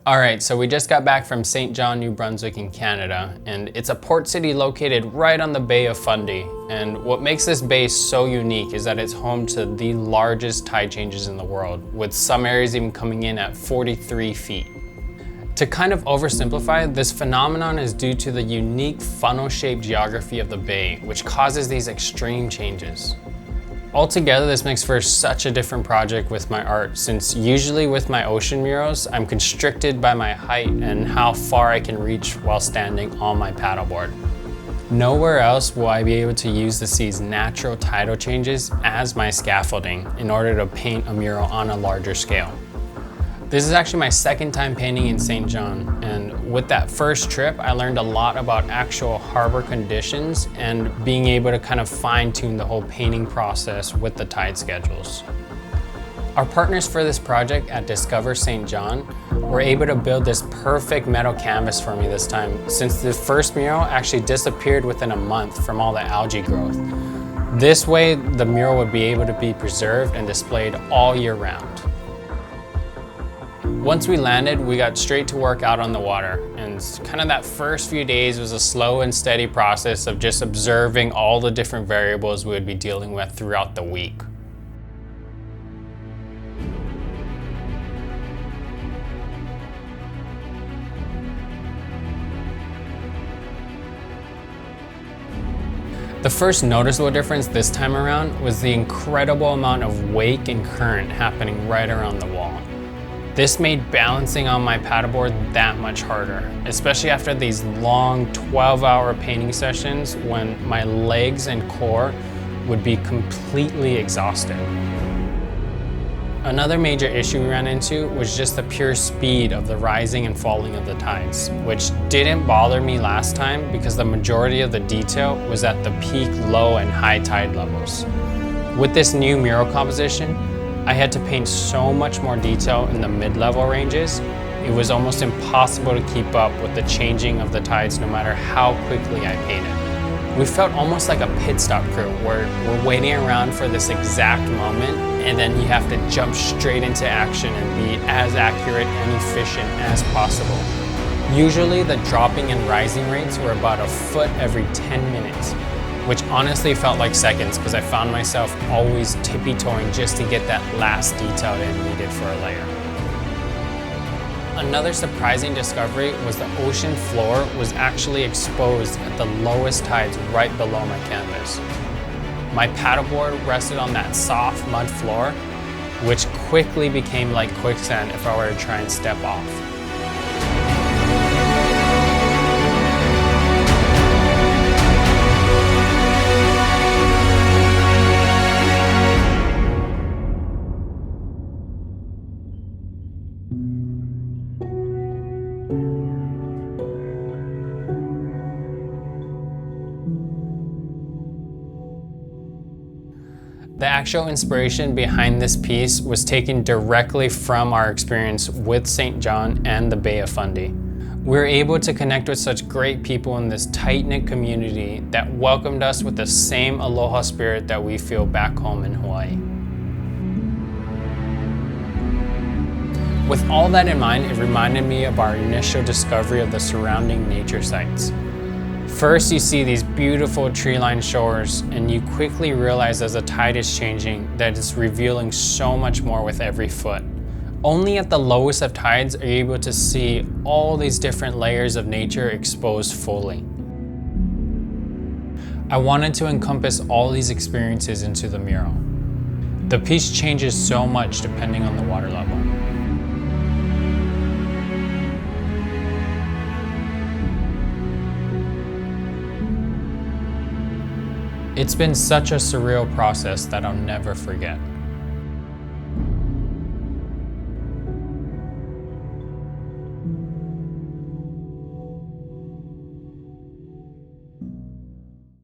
Alright, so we just got back from St. John, New Brunswick in Canada, and it's a port city located right on the Bay of Fundy. And what makes this bay so unique is that it's home to the largest tide changes in the world, with some areas even coming in at 43 feet. To kind of oversimplify, this phenomenon is due to the unique funnel-shaped geography of the bay, which causes these extreme changes. Altogether, this makes for such a different project with my art, since usually with my ocean murals, I'm constricted by my height and how far I can reach while standing on my paddleboard. Nowhere else will I be able to use the sea's natural tidal changes as my scaffolding in order to paint a mural on a larger scale. This is actually my second time painting in St. John, and with that first trip, I learned a lot about actual harbor conditions and being able to kind of fine-tune the whole painting process with the tide schedules. Our partners for this project at Discover St. John were able to build this perfect metal canvas for me this time, since the first mural actually disappeared within a month from all the algae growth. This way, the mural would be able to be preserved and displayed all year round. Once we landed, we got straight to work out on the water, and kind of that first few days was a slow and steady process of just observing all the different variables we would be dealing with throughout the week. The first noticeable difference this time around was the incredible amount of wake and current happening right around the wall. This made balancing on my paddleboard that much harder, especially after these long 12-hour painting sessions when my legs and core would be completely exhausted. Another major issue we ran into was just the pure speed of the rising and falling of the tides, which didn't bother me last time because the majority of the detail was at the peak low and high tide levels. With this new mural composition, I had to paint so much more detail in the mid-level ranges. It was almost impossible to keep up with the changing of the tides no matter how quickly I painted. We felt almost like a pit stop crew where we're waiting around for this exact moment and then you have to jump straight into action and be as accurate and efficient as possible. Usually the dropping and rising rates were about a foot every 10 minutes. Which honestly felt like seconds because I found myself always tippy-toeing just to get that last detail in needed for a layer. Another surprising discovery was the ocean floor was actually exposed at the lowest tides right below my canvas. My paddleboard rested on that soft mud floor, which quickly became like quicksand if I were to try and step off. The actual inspiration behind this piece was taken directly from our experience with St. John and the Bay of Fundy. We were able to connect with such great people in this tight-knit community that welcomed us with the same aloha spirit that we feel back home in Hawaii. With all that in mind, it reminded me of our initial discovery of the surrounding nature sites. First, you see these beautiful tree-lined shores, and you quickly realize as the tide is changing that it's revealing so much more with every foot. Only at the lowest of tides are you able to see all these different layers of nature exposed fully. I wanted to encompass all these experiences into the mural. The piece changes so much depending on the water level. It's been such a surreal process that I'll never forget.